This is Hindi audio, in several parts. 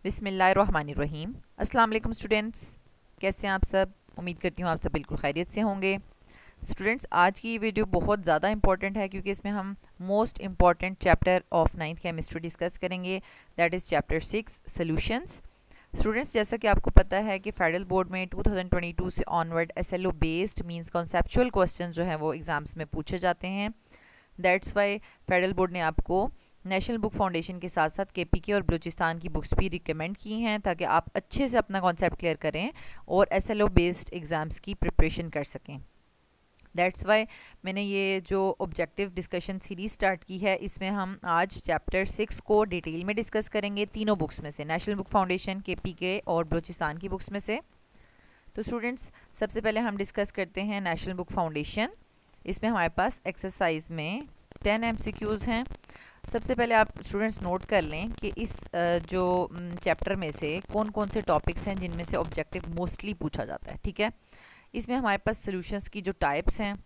बिस्मिल्लाहिर्रहमानिर्रहीम। अस्सलाम वालेकुम स्टूडेंट्स, कैसे हैं आप सब? उम्मीद करती हूँ आप सब बिल्कुल खैरियत से होंगे। स्टूडेंट्स, आज की ये वीडियो बहुत ज़्यादा इंपॉर्टेंट है क्योंकि इसमें हम most important chapter of 9th chemistry discuss करेंगे, that is chapter 6 solutions. Students, जैसा कि आपको पता है कि फेडरल बोर्ड में 2022 से onward SLO based means conceptual question जो हैं वो एग्ज़ाम्स में पूछे जाते हैं। दैट्स वाई फेडरल बोर्ड ने आपको नेशनल बुक फाउंडेशन के साथ साथ केपीके और बलूचिस्तान की बुक्स भी रिकमेंड की हैं ताकि आप अच्छे से अपना कॉन्सेप्ट क्लियर करें और एसएलओ बेस्ड एग्ज़ाम्स की प्रिपरेशन कर सकें। दैट्स वाई मैंने ये जो ऑब्जेक्टिव डिस्कशन सीरीज स्टार्ट की है, इसमें हम आज चैप्टर 6 को डिटेल में डिस्कस करेंगे तीनों बुक्स में से, नेशनल बुक फाउंडेशन, केपीके और बलूचिस्तान की बुक्स में से। तो स्टूडेंट्स, सबसे पहले हम डिस्कस करते हैं नेशनल बुक फाउंडेशन। इसमें हमारे पास एक्सरसाइज में 10 MCQs हैं। सबसे पहले आप स्टूडेंट्स नोट कर लें कि इस जो चैप्टर में से कौन कौन से टॉपिक्स हैं जिनमें से ऑब्जेक्टिव मोस्टली पूछा जाता है। ठीक है, इसमें हमारे पास सॉल्यूशंस की जो टाइप्स हैं,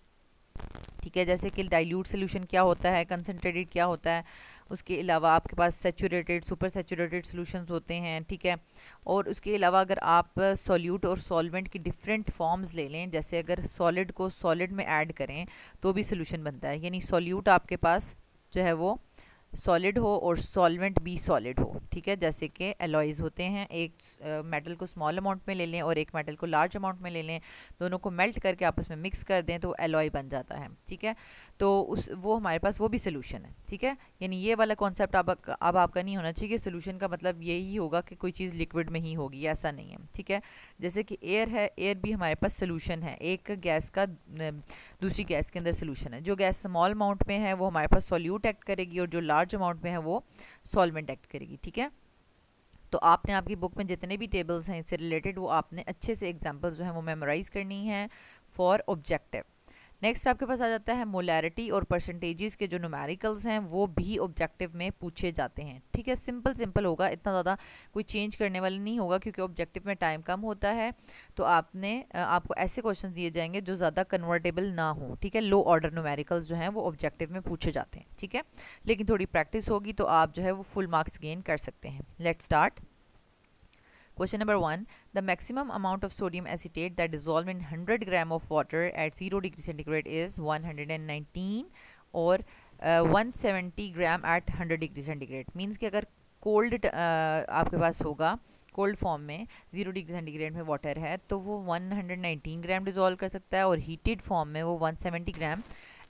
ठीक है, जैसे कि डाइल्यूट सोल्यूशन क्या होता है, कंसनट्रेटेड क्या होता है, उसके अलावा आपके पास सैचुरेटेड, सुपर सैचुरेटेड सॉल्यूशंस होते हैं। ठीक है, और उसके अलावा अगर आप सॉल्यूट और सॉल्वेंट की डिफरेंट फॉर्म्स ले लें, जैसे अगर सॉलिड को सॉलिड में ऐड करें तो भी सोल्यूशन बनता है, यानी सॉल्यूट आपके पास जो है वो सॉलिड हो और सॉल्वेंट भी सॉलिड हो। ठीक है, जैसे कि एलॉयज़ होते हैं, एक मेटल को स्मॉल अमाउंट में ले लें और एक मेटल को लार्ज अमाउंट में ले लें, दोनों को मेल्ट करके आपस में मिक्स कर दें तो एलॉय बन जाता है। ठीक है, तो वो हमारे पास वो भी सोल्यूशन है। ठीक है, यानी ये वाला कॉन्सेप्ट अब आपका नहीं होना चाहिए कि सोल्यूशन का मतलब यही होगा कि कोई चीज़ लिक्विड में ही होगी, ऐसा नहीं है। ठीक है, जैसे कि एयर है, एयर भी हमारे पास सोल्यूशन है, एक गैस का दूसरी गैस के अंदर सोल्यूशन है। जो गैस स्मॉल अमाउंट में है वो हमारे पास सॉल्यूट एक्ट करेगी और जो लार्ज अमाउंट में है वो सॉल्वेंट एक्ट करेगी। ठीक है, तो आपने आपकी बुक में जितने भी टेबल्स हैं इससे रिलेटेड वो आपने अच्छे से एग्जांपल्स जो हैं वो मेमोराइज करनी है फॉर ऑब्जेक्टिव। नेक्स्ट आपके पास आ जाता है मोलैरिटी और परसेंटेजेस के जो न्यूमेरिकल्स हैं वो भी ऑब्जेक्टिव में पूछे जाते हैं। ठीक है, सिंपल होगा, इतना ज़्यादा कोई चेंज करने वाला नहीं होगा क्योंकि ऑब्जेक्टिव में टाइम कम होता है। तो आपको ऐसे क्वेश्चंस दिए जाएंगे जो ज़्यादा कन्वर्टेबल ना हो। ठीक है, लो ऑर्डर न्यूमेरिकल्स जो हैं वो ऑब्जेक्टिव में पूछे जाते हैं। ठीक है, लेकिन थोड़ी प्रैक्टिस होगी तो आप जो है वो फुल मार्क्स गेन कर सकते हैं। Let's start. Question number 1. The maximum amount of sodium acetate that dissolve in 100 gram of water at 0 degree centigrade is 119 और 170 ग्राम at 100 डिग्री सेंटीग्रेड। मीन्स कि अगर कोल्ड आपके पास होगा, कोल्ड फॉर्म में 0 डिग्री सेंटीग्रेड में वाटर है तो वो 119 ग्राम डिजोल्व कर सकता है और हीटेड फॉर्म में वो 170 ग्राम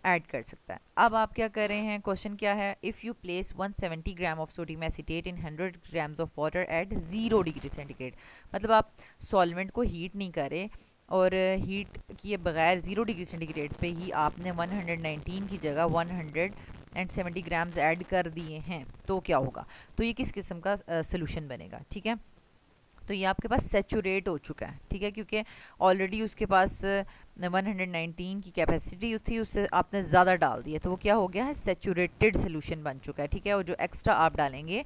ऐड कर सकता है। अब आप क्या कर रहे हैं, क्वेश्चन क्या है, if you place 170 gram of sodium acetate in 100 grams of water at 0 degree centigrade, मतलब आप सॉल्वेंट को हीट नहीं करें और हीट किए बगैर 0 डिग्री सेंटीग्रेड पे ही आपने 119 की जगह 170 ग्राम्स ऐड कर दिए हैं, तो क्या होगा, तो ये किस किस्म का सोल्यूशन बनेगा। ठीक है, तो ये आपके पास सेचुरेट हो चुका है। ठीक है, क्योंकि ऑलरेडी उसके पास 119 की कैपेसिटी थी, उससे आपने ज़्यादा डाल दिया तो वो क्या हो गया है, सेचुरेटेड सोल्यूशन बन चुका है। ठीक है, और जो एक्स्ट्रा आप डालेंगे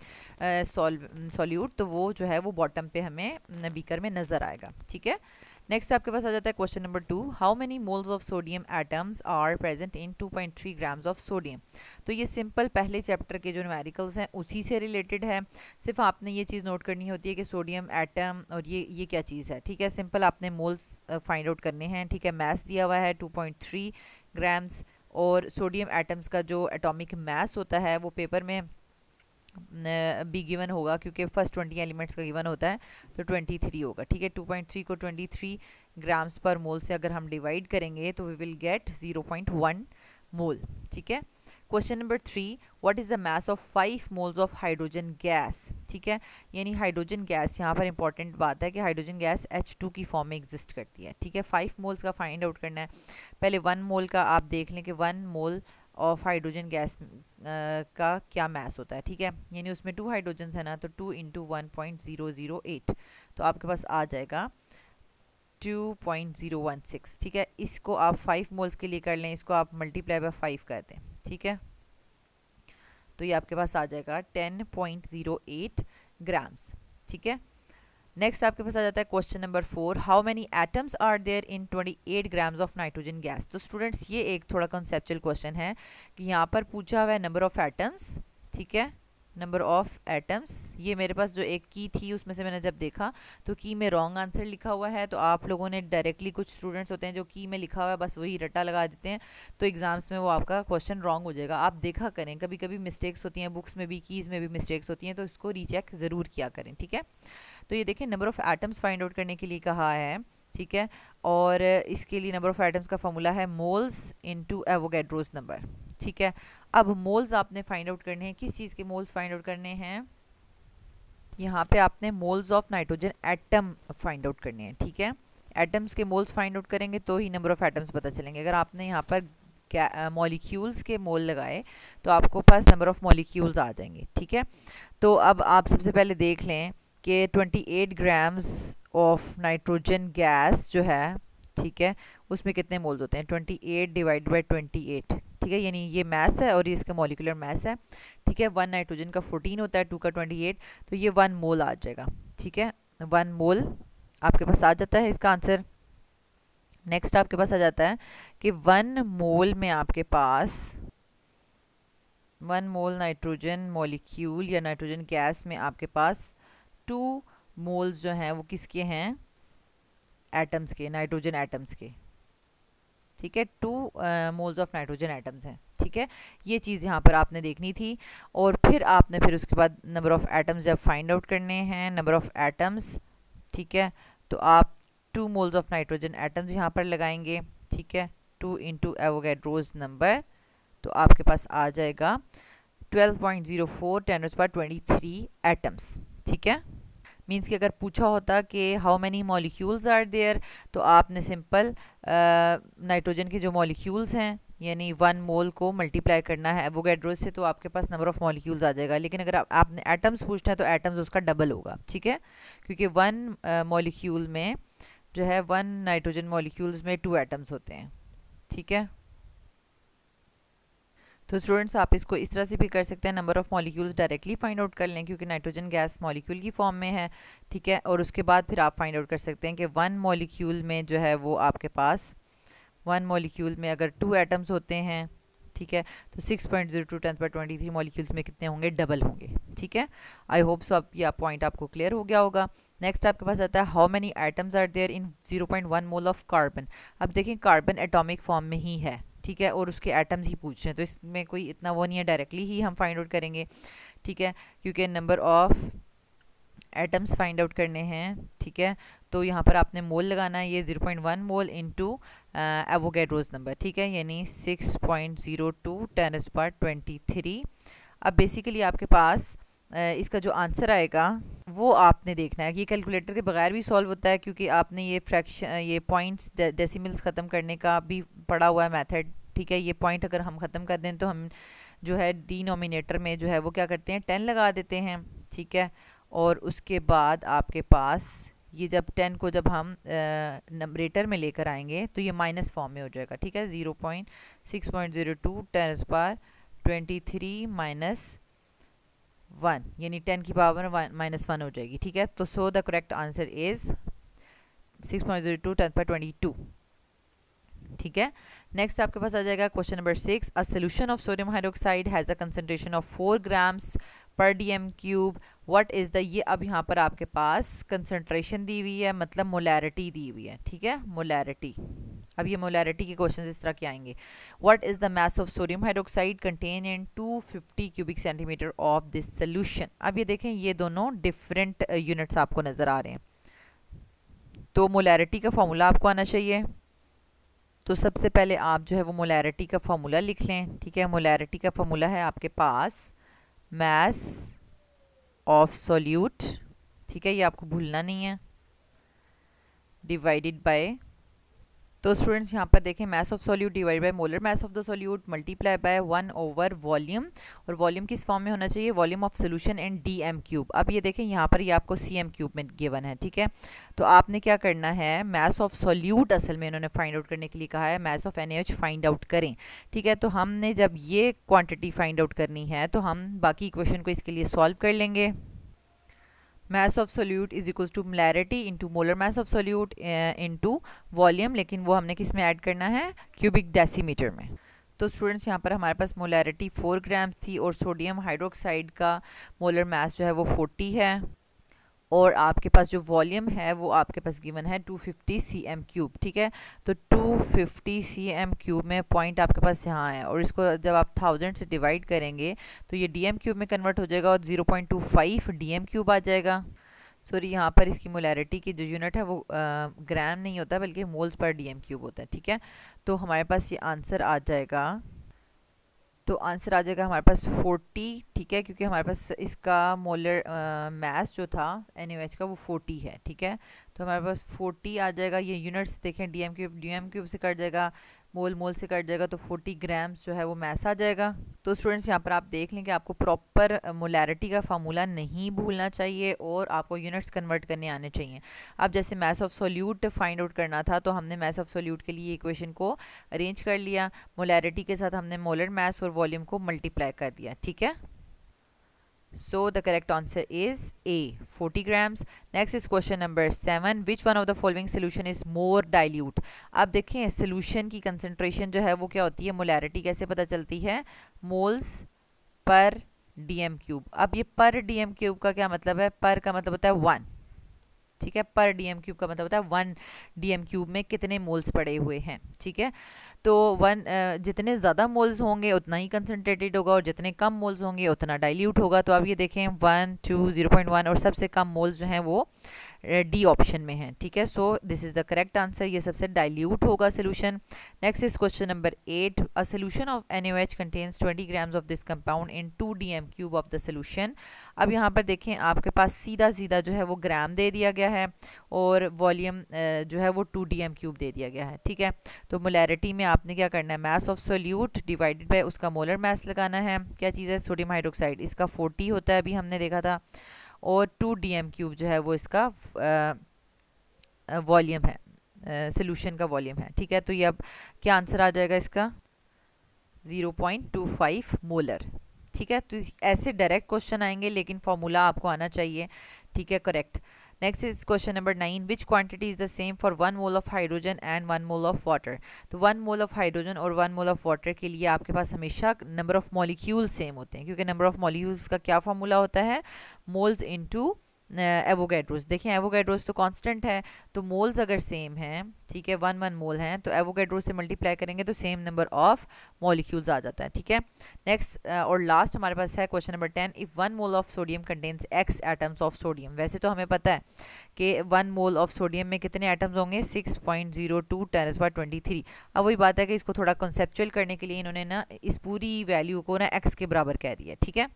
सॉल्यूट तो वो जो है वो बॉटम पे हमें बीकर में नज़र आएगा। ठीक है, नेक्स्ट आपके पास आ जाता है question number 2. How many moles of sodium atoms are present in 2.3 grams of sodium. तो ये सिंपल पहले चैप्टर के जो न्यूमेरिकल्स हैं उसी से रिलेटेड है। सिर्फ आपने ये चीज़ नोट करनी होती है कि सोडियम एटम और ये क्या चीज़ है। ठीक है, सिंपल आपने मोल्स फाइंड आउट करने हैं। ठीक है, मास दिया हुआ है 2.3 ग्राम्स और सोडियम एटम्स का जो एटॉमिक मास होता है वो पेपर में बी गिवन होगा क्योंकि फर्स्ट 20 एलिमेंट्स का गिवन होता है तो 23 होगा। ठीक है, 2.3 को 23 ग्राम्स पर मोल से अगर हम डिवाइड करेंगे तो वी विल गेट 0.1 मोल। ठीक है, question number 3. What is the mass of 5 moles of hydrogen gas. ठीक है, यानी हाइड्रोजन गैस, यहाँ पर इंपॉर्टेंट बात है कि हाइड्रोजन गैस H2 की फॉर्म में एग्जिस्ट करती है। ठीक है, 5 मोल्स का फाइंड आउट करना है। पहले 1 मोल का आप देख लें कि 1 मोल ऑफ हाइड्रोजन गैस का क्या मास होता है। ठीक है, यानी उसमें 2 हाइड्रोजन है ना, तो 2 इंटू 1.008 तो आपके पास आ जाएगा 2.016। ठीक है, इसको आप 5 मोल्स के लिए कर लें, इसको आप मल्टीप्लाई बाय 5 कर दें। ठीक है, तो ये आपके पास आ जाएगा 10.08 ग्राम्स। ठीक है, नेक्स्ट आपके पास आ जाता है question number 4. How many atoms are there in 28 grams of nitrogen gas. तो स्टूडेंट्स ये एक थोड़ा कंसेप्चुअल क्वेश्चन है कि यहाँ पर पूछा हुआ है नंबर ऑफ एटम्स. ठीक है, नंबर ऑफ एटम्स। ये मेरे पास जो एक की थी उसमें से मैंने जब देखा तो की में रॉन्ग आंसर लिखा हुआ है, तो आप लोगों ने डायरेक्टली, कुछ स्टूडेंट्स होते हैं जो की में लिखा हुआ है बस वही रट्टा लगा देते हैं, तो एग्जाम्स में वो आपका क्वेश्चन रॉन्ग हो जाएगा। आप देखा करें, कभी कभी मिस्टेक्स होती हैं बुक्स में भी, कीज़ में भी मिस्टेक्स होती हैं, तो इसको रीचेक ज़रूर किया करें, ठीक है। तो ये देखें, number of atoms find out करने के लिए कहा है, ठीक है। और इसके लिए नंबर ऑफ़ एटम्स का फॉर्मूला है मोल्स इनटू एवोगैड्रोस नंबर, ठीक है। अब मोल्स आपने फाइंड आउट करने हैं, किस चीज़ के मोल्स फाइंड आउट करने हैं, यहाँ पे आपने moles of nitrogen atom find out करने हैं, ठीक है। एटम्स के मोल्स फाइंड आउट करेंगे तो ही नंबर ऑफ़ एटम्स पता चलेंगे। अगर आपने यहाँ पर मॉलिक्यूल्स के मोल लगाए तो आपको पास नंबर ऑफ़ मॉलिक्यूल्स आ जाएंगे, ठीक है। तो अब आप सबसे पहले देख लें कि 28 ग्राम्स ऑफ नाइट्रोजन गैस जो है, ठीक है, उसमें कितने मोल्स होते हैं, 28 डिवाइड बाई 28, ठीक है। यानी ये मैस है और ये इसका मॉलिकुलर मैस है, ठीक है। 1 नाइट्रोजन का 14 होता है, 2 का 28, तो ये 1 मोल आ जाएगा, ठीक है। 1 मोल आपके पास आ जाता है इसका आंसर। नेक्स्ट आपके पास आ जाता है कि 1 मोल में आपके पास 1 मोल नाइट्रोजन मॉलिक्यूल या नाइट्रोजन गैस में आपके पास 2 मोल्स जो हैं वो किसके हैं, एटम्स के, नाइट्रोजन एटम्स के, ठीक है। 2 मोल्स ऑफ नाइट्रोजन एटम्स हैं, ठीक है। ये चीज़ यहाँ पर आपने देखनी थी। और फिर आपने फिर उसके बाद नंबर ऑफ़ एटम्स जब फाइंड आउट करने हैं, नंबर ऑफ़ एटम्स, ठीक है, तो आप 2 मोल्स ऑफ नाइट्रोजन एटम्स यहाँ पर लगाएंगे, ठीक है। 2 इंटू एवोगैड्रोस नंबर, तो आपके पास आ जाएगा 12.04 10⁻23 एटम्स, ठीक है। मीन्स कि अगर पूछा होता कि how many molecules are there, तो आपने सिंपल नाइट्रोजन के जो मॉलिक्यूल्स हैं यानी 1 मोल को मल्टीप्लाई करना है एवोगैड्रो से, तो आपके पास नंबर ऑफ़ मॉलिक्यूल्स आ जाएगा। लेकिन अगर आपने एटम्स पूछना है तो एटम्स उसका डबल होगा, ठीक है, क्योंकि 1 मॉलिक्यूल में जो है 1 नाइट्रोजन मॉलिक्यूल्स में 2 एटम्स होते हैं, ठीक है। तो स्टूडेंट्स आप इसको इस तरह से भी कर सकते हैं, number of molecules directly find out कर लें क्योंकि नाइट्रोजन गैस मॉलिक्यूल की फॉर्म में है, ठीक है। और उसके बाद फिर आप फाइंड आउट कर सकते हैं कि 1 मॉलिक्यूल में जो है वो आपके पास 1 मॉलिक्यूल में अगर 2 एटम्स होते हैं, ठीक है, तो 6.02 10⁻23 मॉलिक्यूल्स में कितने होंगे, डबल होंगे, ठीक है। आई होप सो ये पॉइंट आपको क्लियर हो गया होगा। नेक्स्ट आपके पास आता है how many atoms are there in 0.1 mole of carbon. अब देखें कार्बन एटॉमिक फॉर्म में ही है, ठीक है, और उसके एटम्स ही पूछ रहे हैं, तो इसमें कोई इतना वो नहीं है, डायरेक्टली ही हम फाइंड आउट करेंगे, ठीक है, क्योंकि number of atoms find out करने हैं, ठीक है। तो यहाँ पर आपने मोल लगाना है, ये 0.1 मोल इंटू एवोगैड्रोस नंबर, ठीक है, यानी 6.02 10⁻23। अब बेसिकली आपके पास इसका जो आंसर आएगा वो आपने देखना है कि ये कैलकुलेटर के बगैर भी सॉल्व होता है, क्योंकि आपने ये फ्रैक्शन, ये पॉइंट्स डेसिमल्स ख़त्म करने का भी पढ़ा हुआ है मेथड, ठीक है। ये पॉइंट अगर हम ख़त्म कर दें तो हम जो है डिनोमिनेटर में जो है वो क्या करते हैं, 10 लगा देते हैं, ठीक है। और उसके बाद आपके पास ये जब 10 को जब हम नंबरेटर में लेकर आएंगे तो ये माइनस फॉर्म में हो जाएगा, ठीक है। 0.6.02 10⁻23 माइनस 1 यानी 10 की पावर -1 हो जाएगी, ठीक है। तो सो द करेक्ट आंसर इज 6.02 10⁻22, ठीक है। नेक्स्ट आपके पास आ जाएगा question number 6, a solution of sodium hydroxide has a concentration of 4 grams पर dm³ व्हाट इज़ द, ये अब यहाँ पर आपके पास कंसंट्रेशन दी हुई है, मतलब मोलैरिटी दी हुई है, ठीक है, मोलैरिटी। अब ये मोलैरिटी के क्वेश्चन इस तरह के आएंगे, what is the mass of sodium hydroxide contain in 250 cubic centimetre of this solution. अब ये देखें, ये दोनों डिफरेंट यूनिट्स आपको नज़र आ रहे हैं, तो मोलैरिटी का फॉर्मूला आपको आना चाहिए। तो सबसे पहले आप जो है वो मोलैरिटी का फॉर्मूला लिख लें, ठीक है। मोलैरिटी का फॉर्मूला है आपके पास मास ऑफ सॉल्यूट, ठीक है, ये आपको भूलना नहीं है, डिवाइडेड बाय, तो स्टूडेंट्स यहाँ पर देखें mass of solute divide by molar mass of the solute multiply by 1 volume, और वॉल्यूम किस फॉर्म में होना चाहिए, volume of solution in dm³। अब ये देखें यहाँ पर ये आपको cm³ में गिवन है, ठीक है। तो आपने क्या करना है, मास ऑफ सॉल्यूट असल में इन्होंने फाइंड आउट करने के लिए कहा है, mass of NaOH find out करें, ठीक है। तो हमने जब ये क्वान्टिटी फाइंड आउट करनी है तो हम बाकी इक्वेशन को इसके लिए सॉल्व कर लेंगे। Mass of solute is equals to molarity into molar mass of solute into volume, लेकिन वो हमने किस में ऐड करना है, क्यूबिक डेसीमीटर में। तो स्टूडेंट्स यहाँ पर हमारे पास मोलैरिटी 4 ग्राम थी और सोडियम हाइड्रोक्साइड का मोलर मास जो है वो 40 है और आपके पास जो वॉल्यूम है वो आपके पास गिवन है 250 cm3, ठीक है। तो 250 cm3 में पॉइंट आपके पास यहाँ है और इसको जब आप 1000 से डिवाइड करेंगे तो ये dm³ में कन्वर्ट हो जाएगा और 0.25 dm³ आ जाएगा। सॉरी, यहाँ पर इसकी मोलैरिटी की जो यूनिट है वो ग्राम नहीं होता बल्कि मोल्स पर dm³ होता है, ठीक है। तो हमारे पास ये आंसर आ जाएगा, तो आंसर आ जाएगा हमारे पास 40, ठीक है, क्योंकि हमारे पास इसका मोलर मास जो था NaOH का वो 40 है, ठीक है। तो हमारे पास 40 आ जाएगा। ये यूनिट्स देखें, dm³ से कट जाएगा, मोल से कट जाएगा, तो 40 ग्राम्स जो है वो मास आ जाएगा। तो स्टूडेंट्स यहाँ पर आप देख लें कि आपको प्रॉपर मोलैरिटी का फार्मूला नहीं भूलना चाहिए और आपको यूनिट्स कन्वर्ट करने आने चाहिए। अब जैसे मास ऑफ सोल्यूट फाइंड आउट करना था तो हमने मास ऑफ सोल्यूट के लिए इक्वेशन को अरेंज कर लिया, मोलैरिटी के साथ हमने मोलर मास और वॉल्यूम को मल्टीप्लाई कर दिया, ठीक है। So the correct answer is A, 40 grams. Next is question number 7. Which one of the following solution is more dilute? अब देखें solution की concentration जो है वो क्या होती है, molarity कैसे पता चलती है, moles per dm³। अब ये per dm³ का क्या मतलब है, पर का मतलब होता है 1, ठीक है। पर dm³ का मतलब होता है 1 dm³ में कितने मोल्स पड़े हुए हैं, ठीक है। तो जितने ज़्यादा मोल्स होंगे उतना ही कंसनट्रेटेड होगा और जितने कम मोल्स होंगे उतना डाइल्यूट होगा। तो अब ये देखें 1, 2, 0.1 और सबसे कम मोल्स जो हैं वो डी ऑप्शन में हैं, ठीक है। So this is the correct answer, ये सबसे डाइल्यूट होगा solution. Next is question number 8। A solution of NaOH contains 20 grams of this compound in 2 dm³ of the solution. अब यहाँ पर देखें आपके पास सीधा सीधा जो है वो ग्राम दे दिया गया है और वॉल्यूम जो है वो 2 dm³ दे दिया गया है, ठीक है। तो मोलैरिटी में आपने क्या करना है, मास ऑफ सोल्यूट डिवाइडेड बाय उसका मोलर मास लगाना है। क्या चीज़ है, सोडियम हाइड्रोक्साइड, इसका 40 होता है, अभी हमने देखा था, और 2 dm³ जो है वो इसका वॉल्यूम है, सोल्यूशन का वॉल्यूम है, ठीक है। तो ये अब क्या आंसर आ जाएगा इसका, 0.25 मोलर, ठीक है। तो ऐसे डायरेक्ट क्वेश्चन आएंगे लेकिन फॉर्मूला आपको आना चाहिए, ठीक है, correct. Next is question number 9। Which quantity is the same for 1 mole of hydrogen and 1 mole of water. तो 1 मोल ऑफ हाइड्रोजन और 1 मोल ऑफ वाटर के लिए आपके पास हमेशा नंबर ऑफ मॉलिक्यूल सेम होते हैं, क्योंकि नंबर ऑफ मॉलिक्यूल्स का क्या फॉर्मूला होता है, मोल्स इनटू एवोगैड्रोस। देखें एवोगैड्रोस तो कांस्टेंट है, तो मोल्स अगर सेम हैं, ठीक है, 1 मोल हैं, तो एवोगैड्रोस से मल्टीप्लाई करेंगे तो सेम नंबर ऑफ मॉलिक्यूल्स आ जाता है, ठीक है। नेक्स्ट और लास्ट हमारे पास है question number 10। If 1 mole of sodium contains x atoms of sodium. वैसे तो हमें पता है कि 1 मोल ऑफ सोडियम में कितने एटम्स होंगे, 6.02 × 10⁻23। अब वही बात है कि इसको थोड़ा कंसेप्चुअल करने के लिए इन्होंने ना इस पूरी वैल्यू को ना x के बराबर कह दिया, ठीक है,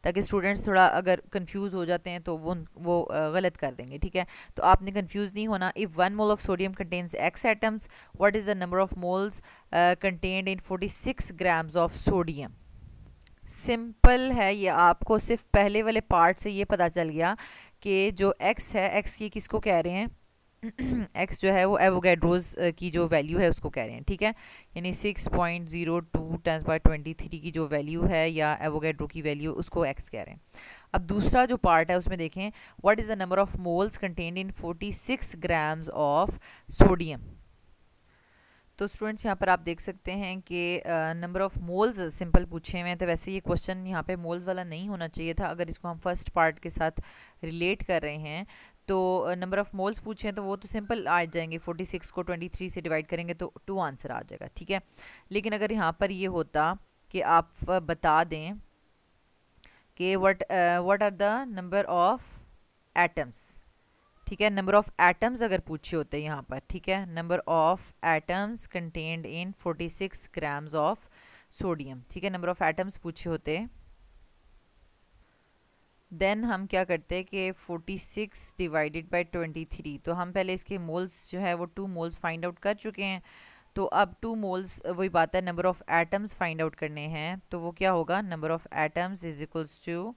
ताकि स्टूडेंट्स थोड़ा अगर कंफ्यूज हो जाते हैं तो वो गलत कर देंगे, ठीक है। तो आपने कंफ्यूज नहीं होना। If 1 mole of sodium contains x atoms, what is the number of moles contained in 46 grams of sodium. Simple है ये, आपको सिर्फ पहले वाले पार्ट से ये पता चल गया कि जो x है, x ये किसको कह रहे हैं, x जो है वो एवोगैड्रोस की जो वैल्यू है उसको कह रहे हैं, ठीक है। यानी 6.02 × 10⁻23 की जो वैल्यू है या एवोगैड्रो की वैल्यू उसको x कह रहे हैं। अब दूसरा जो पार्ट है उसमें देखें, what is the number of moles contained in 46 grams of sodium. तो स्टूडेंट्स यहाँ पर आप देख सकते हैं कि नंबर ऑफ मोल्स सिंपल पूछे हुए हैं, तो वैसे ये क्वेश्चन यहाँ पे मोल्स वाला नहीं होना चाहिए था। अगर इसको हम फर्स्ट पार्ट के साथ रिलेट कर रहे हैं तो नंबर ऑफ मोल्स पूछे हैं तो वो तो सिंपल आ जाएंगे, 46 को 23 से डिवाइड करेंगे तो 2 आंसर आ जाएगा, ठीक है। लेकिन अगर यहाँ पर ये होता कि आप बता दें कि what are the number of atoms, ठीक है, नंबर ऑफ एटम्स अगर पूछे होते यहाँ पर, ठीक है, number of atoms contained in 46 grams of sodium, ठीक है, नंबर ऑफ एटम्स पूछे होते, देन हम क्या करते हैं कि 46 डिवाइडेड बाय 23, तो हम पहले इसके मोल्स जो है वो 2 मोल्स फाइंड आउट कर चुके हैं। तो अब 2 मोल्स वही बात है, number of atoms find out करने हैं, तो वो क्या होगा, number of atoms is equals two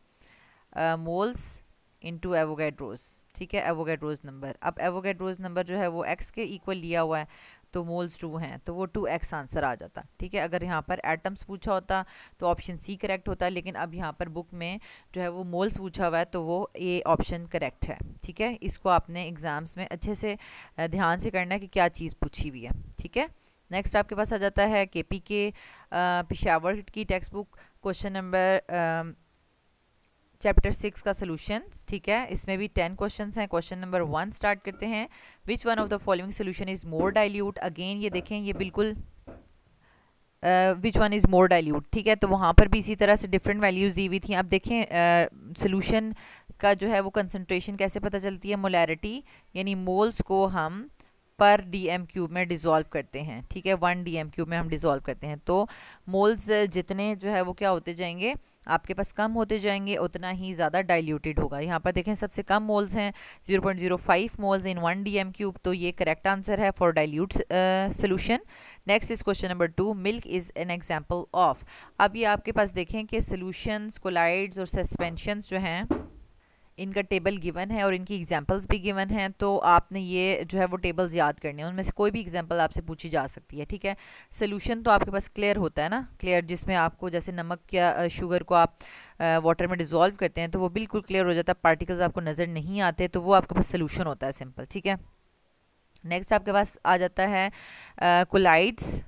moles into Avogadro's, ठीक है, एवोगैड्रोस नंबर। अब एवोगैड्रोस नंबर जो है वो x के इक्वल लिया हुआ है, तो मोल्स 2 हैं, तो वो 2x आंसर आ जाता, ठीक है। अगर यहाँ पर एटम्स पूछा होता तो ऑप्शन सी करेक्ट होता, लेकिन अब यहाँ पर बुक में जो है वो मोल्स पूछा हुआ है तो वो ए ऑप्शन करेक्ट है, ठीक है। इसको आपने एग्जाम्स में अच्छे से ध्यान से करना है कि क्या चीज़ पूछी हुई है, ठीक है। नेक्स्ट आपके पास आ जाता है केपी के पेशावर की text book question number chapter 6 का सॉल्यूशंस, ठीक है। इसमें भी 10 क्वेश्चंस हैं। क्वेश्चन नंबर 1 स्टार्ट करते हैं। Which one of the following solution is more dilute. Again ये देखें, ये बिल्कुल which one is more dilute, ठीक है। तो वहाँ पर भी इसी तरह से डिफरेंट वैल्यूज़ दी हुई थी। अब देखें सोल्यूशन का जो है वो कंसनट्रेशन कैसे पता चलती है। मोलैरिटी यानी मोल्स को हम पर डीएम क्यूब में डिज़ोल्व करते हैं, ठीक है। 1 डीएम क्यूब में हम डिज़ोल्व करते हैं, तो मोल्स जितने जो है वो क्या होते जाएंगे, आपके पास कम होते जाएंगे, उतना ही ज़्यादा डाइल्यूटेड होगा। यहाँ पर देखें सबसे कम मोल्स हैं 0.05 मोल्स इन 1 डीएम क्यूब, तो ये करेक्ट आंसर है for dilute solution. Next is question number 2, milk is an example of. अब ये आपके पास देखें कि सोल्यूशंस, कोलाइड्स और सस्पेंशंस जो हैं इनका टेबल गिवन है और इनकी एग्जांपल्स भी गिवन हैं, तो आपने ये जो है वो टेबल्स याद करने हैं। उनमें से कोई भी एग्जांपल आपसे पूछी जा सकती है, ठीक है। सोल्यूशन तो आपके पास क्लियर होता है ना, क्लियर, जिसमें आपको जैसे नमक या शुगर को आप वाटर में डिज़ोल्व करते हैं तो वो बिल्कुल क्लियर हो जाता है, पार्टिकल्स आपको नज़र नहीं आते, तो वो आपके पास सोल्यूशन होता है, सिंपल, ठीक है। नेक्स्ट आपके पास आ जाता है कोलाइड्स,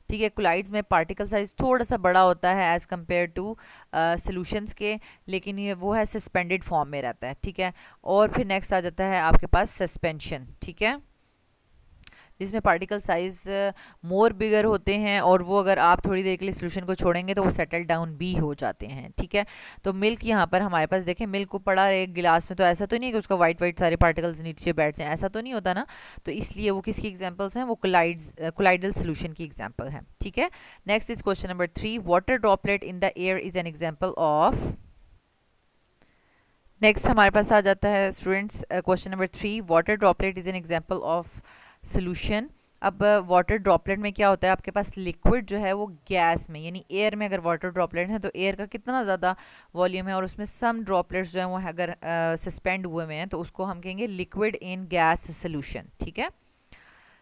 ठीक है। कोलाइड्स में पार्टिकल साइज थोड़ा सा बड़ा होता है एज़ कम्पेयर टू सॉल्यूशंस के, लेकिन ये वो है सस्पेंडेड फॉर्म में रहता है, ठीक है। और फिर नेक्स्ट आ जाता है आपके पास सस्पेंशन, ठीक है, जिसमें पार्टिकल साइज मोर बिगर होते हैं और वो अगर आप थोड़ी देर के लिए सोल्यूशन को छोड़ेंगे तो वो सेटल डाउन भी हो जाते हैं, ठीक है। तो मिल्क यहाँ पर हमारे पास देखें, मिल्क को पड़ा एक गिलास में, तो ऐसा तो नहीं है कि उसका वाइट वाइट सारे पार्टिकल्स नीचे बैठ जाएं, ऐसा तो नहीं होता ना। तो इसलिए वो किसकी एग्जाम्पल्स हैं, वो कोलाइडल सोल्यूशन की एग्जाम्पल है, ठीक है। Next is question number 3, water droplet in the air is an example of. Next हमारे पास आ जाता है students question number 3, water droplet is an example of solution. अब वाटर ड्रॉपलेट में क्या होता है, आपके पास लिक्विड जो है वो गैस में, यानी एयर में अगर वाटर ड्रॉपलेट है तो एयर का कितना ज़्यादा वॉल्यूम है और उसमें सम ड्रॉपलेट्स जो हैं वो अगर सस्पेंड हुए हुए हैं तो उसको हम कहेंगे लिक्विड इन गैस सोल्यूशन, ठीक है।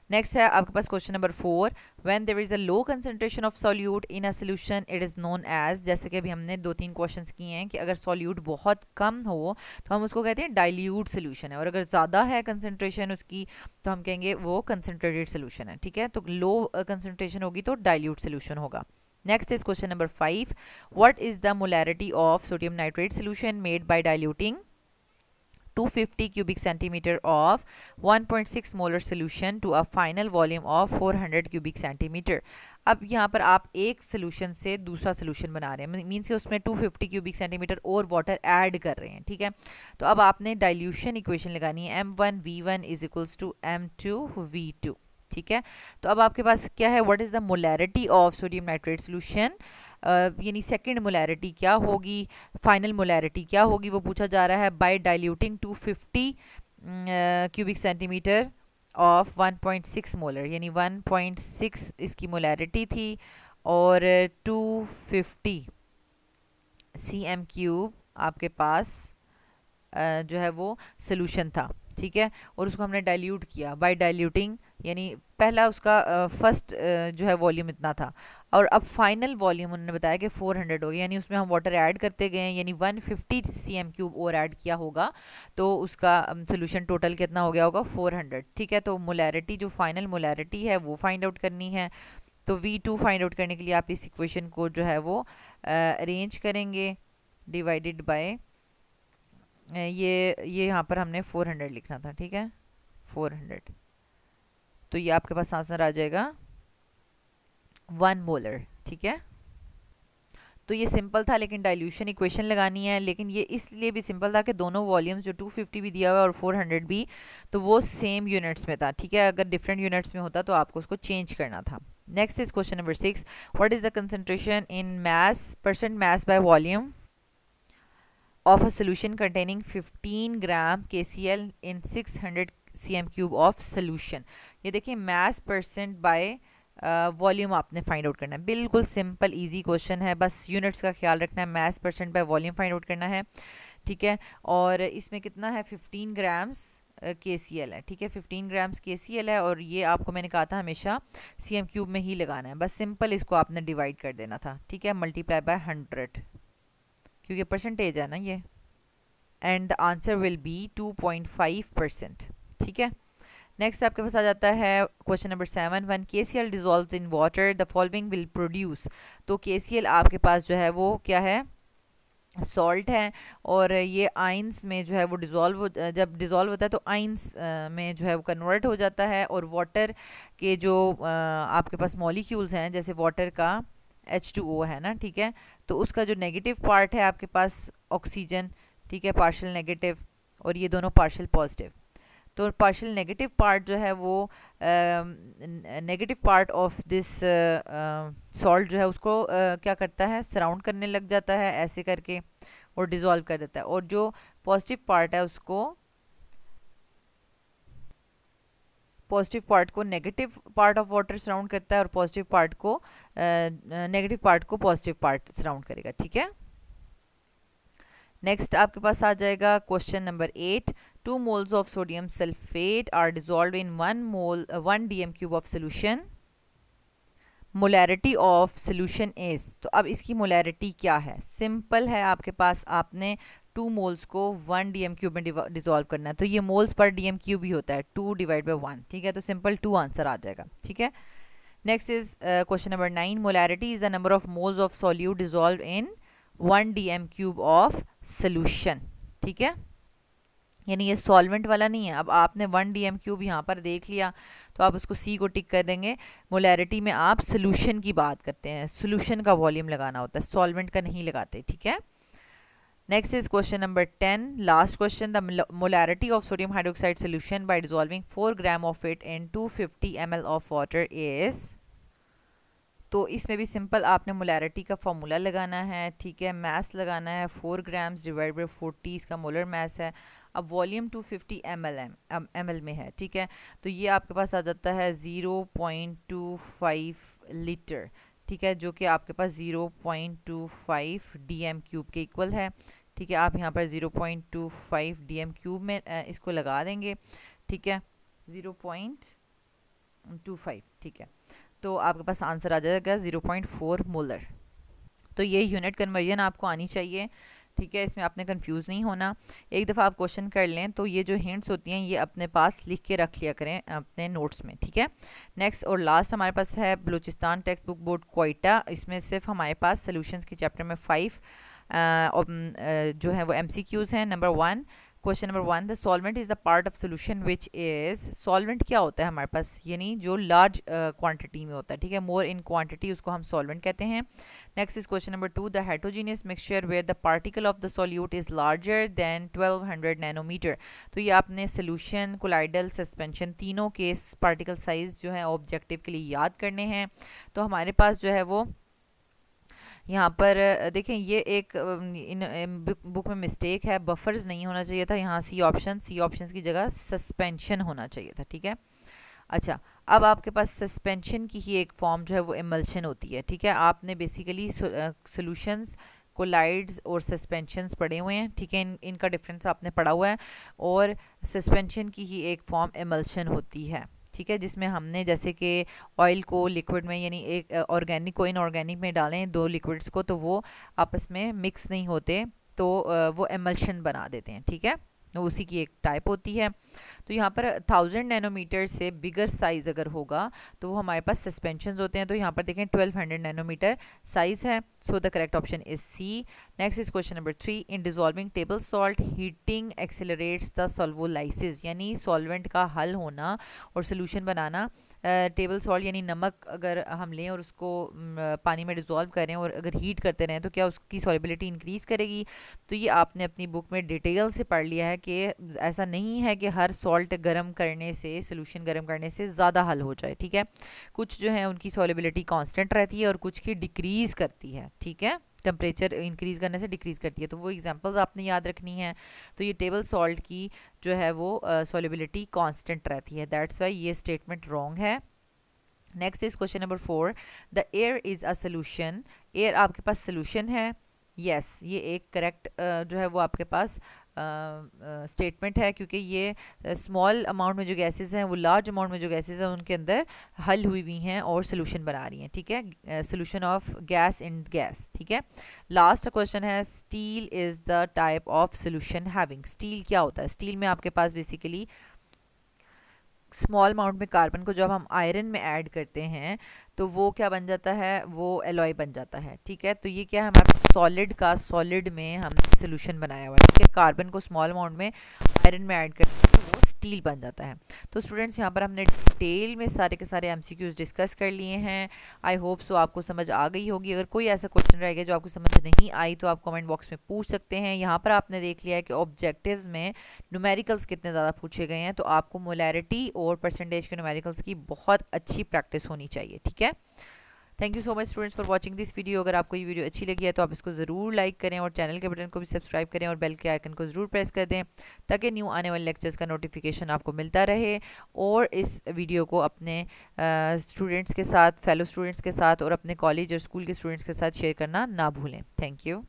नेक्स्ट है आपके पास question number 4, when there is a low concentration of solute in a solution it is known as. जैसे कि अभी हमने 2-3 क्वेश्चंस किए हैं कि अगर सॉल्यूट बहुत कम हो तो हम उसको कहते हैं डाइल्यूट सोल्यूशन है, और अगर ज़्यादा है कंसंट्रेशन उसकी तो हम कहेंगे वो कंसंट्रेटेड सोल्यूशन है, ठीक है। तो लो कंसंट्रेशन होगी तो डाइल्यूट सोल्यूशन होगा। Next is question number 5, what is the molarity of sodium nitrate solution made by diluting 250 cubic centimeter of 1.6 molar solution to a final volume of 400 cubic centimeter। अब यहाँ पर आप एक सोल्यूशन से दूसरा सोल्यूशन बना रहे हैं, मीन्स कि उसमें 250 क्यूबिक सेंटीमीटर और वाटर ऐड कर रहे हैं, ठीक है। तो अब आपने डाइल्यूशन इक्वेशन लगानी है, m1v1 is equals to m2v2, ठीक है। तो अब आपके पास क्या है, what is the molarity of sodium nitrate solution, यानी सेकेंड मोलैरिटी क्या होगी, फाइनल मोलैरिटी क्या होगी, वो पूछा जा रहा है by diluting 250 cubic centimetre of 1.6 molar, यानी 1.6 इसकी मोलैरिटी थी और 250 cm क्यूब आपके पास जो है वो सोल्यूशन था, ठीक है। और उसको हमने डाइल्यूट किया बाय डाइल्यूटिंग, यानी पहला उसका फर्स्ट जो है वॉल्यूम इतना था और अब फाइनल वॉल्यूम उन्होंने बताया कि 400 हो गया, यानी उसमें हम वाटर ऐड करते गए, यानी 150 cm क्यूब और ऐड किया होगा तो उसका सोल्यूशन टोटल कितना हो गया होगा 400, ठीक है। तो मोलैरिटी जो फाइनल मोलैरिटी है वो फाइंड आउट करनी है, तो V2 फाइंड आउट करने के लिए आप इस इक्वेशन को जो है वो अरेंज करेंगे, डिवाइडेड बाय ये यहाँ पर हमने 400 लिखना था, ठीक है, 400, तो ये आपके पास आंसर आ जाएगा 1 मोलर, ठीक है। तो ये सिंपल था, लेकिन डाइल्यूशन इक्वेशन लगानी है, लेकिन ये इसलिए भी सिंपल था कि दोनों वॉल्यूम्स जो 250 भी दिया हुआ है और 400 भी, तो वो सेम यूनिट्स में था, ठीक है। अगर डिफरेंट यूनिट्स में होता तो आपको उसको चेंज करना था। Next is question number 6, what is the concentration in mass percent mass by volume of a solution containing 15 gram KCl in 600 cm cube of solution। ये देखिए mass percent by वॉल्यूम आपने फाइंड आउट करना है, बिल्कुल सिंपल इजी क्वेश्चन है, बस यूनिट्स का ख्याल रखना है, mass percent by volume find out करना है, ठीक है। और इसमें कितना है 15 ग्राम्स KCl है, ठीक है, 15 ग्राम्स KCl है और ये आपको मैंने कहा था हमेशा cm क्यूब में ही लगाना है, बस सिंपल इसको आपने डिवाइड कर देना था, ठीक है, मल्टीप्लाई बाय 100 क्योंकि परसेंटेज है ना ये, and the answer will be 2.5%, ठीक है। नेक्स्ट आपके पास आ जाता है question number 7, one KCl dissolves in water the following will produce. तो KCl आपके पास जो है वो क्या है, सॉल्ट है, और ये आइंस में जो है वो जब डिज़ोल्व होता है तो आइंस में जो है वो कन्वर्ट हो जाता है, और वाटर के जो आपके पास मॉलिक्यूल्स हैं, जैसे वाटर का H2O है ना, ठीक है, तो उसका जो नेगेटिव पार्ट है आपके पास ऑक्सीजन, ठीक है, पार्शियल नेगेटिव, और ये दोनों पार्शियल पॉजिटिव। तो पार्शियल नेगेटिव पार्ट जो है वो negative part of this salt जो है उसको क्या करता है, सराउंड करने लग जाता है ऐसे करके, और डिज़ोल्व कर देता है, और जो पॉजिटिव पार्ट है उसको, पॉजिटिव पार्ट को negative part of water surround करता है, और पॉजिटिव पार्ट को नेगेटिव पार्ट को पॉजिटिव पार्ट सराउंड करेगा, ठीक है। नेक्स्ट आपके पास आ जाएगा question number 8, 2 moles of sodium sulfate are dissolved in 1 dm cube of solution. Molarity of solution is, तो अब इसकी मोलैरिटी क्या है, सिंपल है, आपके पास आपने 2 मोल्स को 1 dm क्यूब में डिजोल्व करना है, तो ये मोल्स पर dm क्यूब ही होता है, 2 डिवाइड बाई 1, ठीक है, तो सिंपल 2 आंसर आ जाएगा, ठीक है। Next is question number 9, molarity is the number of moles of solute dissolve in 1 dm cube of solution, ठीक है, यानी ये सॉल्वेंट वाला नहीं है। अब आपने 1 dm क्यूब यहाँ पर देख लिया, तो आप उसको सी को टिक कर देंगे। मोलैरिटी में आप सोल्यूशन की बात करते हैं, सोल्यूशन का वॉल्यूम लगाना होता है, सॉल्वेंट का नहीं लगाते, ठीक है। Next is question number 10, last question, the molarity of sodium hydroxide solution bye dissolving 4 gram of it in 250 ml of water is. तो इसमें भी सिंपल आपने मोलैरिटी का फॉर्मूला लगाना है, ठीक है, मैस लगाना है, 4 ग्राम्स डिवाइड बाई 40 इसका मोलर मैस है। अब वॉल्यूम 250 ml में है, ठीक है, तो ये आपके पास आ जाता है 0.25 लीटर, ठीक है, जो कि आपके पास 0.25 dm क्यूब के इक्वल है, ठीक है। आप यहाँ पर 0.25 dm क्यूब में इसको लगा देंगे, ठीक है, 0.25, ठीक है, तो आपके पास आंसर आ जाएगा 0.4 मोलर। तो ये यूनिट कन्वर्जन आपको आनी चाहिए, ठीक है, इसमें आपने कंफ्यूज नहीं होना। एक दफ़ा आप क्वेश्चन कर लें तो ये जो हिंट्स होती हैं ये अपने पास लिख के रख लिया करें अपने नोट्स में, ठीक है। नेक्स्ट और लास्ट हमारे पास है Balochistan text book board Quetta. इसमें सिर्फ हमारे पास सोल्यूशंस के चैप्टर में 5 जो है वो MCQs हैं। Number 1, question number 1, the solvent is the part of solution which is. Solvent क्या होता है हमारे पास, यानी जो लार्ज क्वांटिटी में होता है, ठीक है, मोर इन क्वांटिटी, उसको हम सॉल्वेंट कहते हैं। Next is question number 2, the heterogeneous mixture where the particle of the solute is larger than 1200 nanometre. तो ये आपने सोल्यूशन, कोलाइडल, सस्पेंशन, तीनों के पार्टिकल साइज जो है ऑब्जेक्टिव के लिए याद करने हैं। तो हमारे पास जो है वो यहाँ पर देखें, ये एक बुक में मिस्टेक है, बफर्स नहीं होना चाहिए था, यहाँ सी ऑप्शन की जगह सस्पेंशन होना चाहिए था, ठीक है। अच्छा, अब आपके पास सस्पेंशन की ही एक फॉर्म जो है वो इमल्शन होती है, ठीक है। आपने बेसिकली सोल्यूशंस, कोलाइड्स और सस्पेंशंस पढ़े हुए हैं, ठीक है, इनका डिफरेंस आपने पढ़ा हुआ है, और सस्पेंशन की ही एक फॉर्म इमल्शन होती है, ठीक है, जिसमें हमने जैसे कि ऑयल को लिक्विड में, यानी एक ऑर्गेनिक को इनऑर्गेनिक में डालें, दो लिक्विड्स को, तो वो आपस में मिक्स नहीं होते, तो वो एमल्शन बना देते हैं, ठीक है, तो उसी की एक टाइप होती है। तो यहाँ पर 1000 नैनोमीटर से बिगर साइज़ अगर होगा तो वो हमारे पास सस्पेंशंस होते हैं। तो यहाँ पर देखें 1200 नैनोमीटर साइज़ है, so the correct option is C. Next is question number 3, in dissolving table salt heating accelerates the solvolysis, यानी सॉल्वेंट का हल होना और सोल्यूशन बनाना। टेबल सॉल्ट यानी नमक अगर हम लें और उसको पानी में डिज़ोल्व करें और अगर हीट करते रहें तो क्या उसकी सॉल्युबिलिटी इंक्रीज़ करेगी। तो ये आपने अपनी बुक में डिटेल से पढ़ लिया है कि ऐसा नहीं है कि हर सॉल्ट गर्म करने से, सोल्यूशन गर्म करने से ज़्यादा हल हो जाए, ठीक है। कुछ जो है उनकी सॉल्युबिलिटी कांस्टेंट रहती है और कुछ की डिक्रीज़ करती है, ठीक है, टेम्परेचर इंक्रीज़ करने से डिक्रीज़ करती है। तो वो एग्जांपल्स आपने याद रखनी है। तो ये टेबल सॉल्ट की जो है वो सॉल्युबिलिटी कांस्टेंट रहती है, दैट्स वाई ये स्टेटमेंट रॉन्ग है। Next is question number 4, the air is a solution. Air आपके पास सोल्यूशन है, यस, ये एक करेक्ट जो है वो आपके पास स्टेटमेंट है, क्योंकि ये स्मॉल अमाउंट में जो गैसेस हैं वो लार्ज अमाउंट में जो गैसेस हैं उनके अंदर हल हुई हुई हैं और सोल्यूशन बना रही हैं, ठीक है, solution of gas in gas, ठीक है। लास्ट क्वेश्चन है, steel is the type of solution having. Steel क्या होता है, स्टील में आपके पास बेसिकली स्मॉल अमाउंट में कार्बन को जब हम आयरन में ऐड करते हैं तो वो क्या बन जाता है, वो एलॉय बन जाता है। ठीक है, तो ये क्या है, हमारे सॉलिड का सॉलिड में हमने सोल्यूशन बनाया हुआ है। ठीक है, कार्बन को स्मॉल अमाउंट में आयरन में ऐड करते हैं तो वो स्टील बन जाता है। तो स्टूडेंट्स यहाँ पर हमने डिटेल में सारे के सारे एमसीक्यूज डिस्कस कर लिए हैं। आई होप सो आपको समझ आ गई होगी। अगर कोई ऐसा क्वेश्चन रह गया जो आपको समझ नहीं आई तो आप कमेंट बॉक्स में पूछ सकते हैं। यहाँ पर आपने देख लिया है कि ऑब्जेक्टिव्स में न्यूमेरिकल्स कितने ज़्यादा पूछे गए हैं, तो आपको मोलैरिटी और परसेंटेज के न्यूमेरिकल्स की बहुत अच्छी प्रैक्टिस होनी चाहिए। ठीक है, thank you so much students for watching this video. अगर आपको ये वीडियो अच्छी लगी है तो आप इसको ज़रूर लाइक करें और चैनल के बटन को भी सब्सक्राइब करें और बेल के आइकन को ज़रूर प्रेस कर दें ताकि न्यू आने वाले लेक्चर्स का नोटिफिकेशन आपको मिलता रहे। और इस वीडियो को अपने स्टूडेंट्स के साथ, फेलो स्टूडेंट्स के साथ और अपने कॉलेज और स्कूल के स्टूडेंट्स के साथ शेयर करना ना भूलें। Thank you.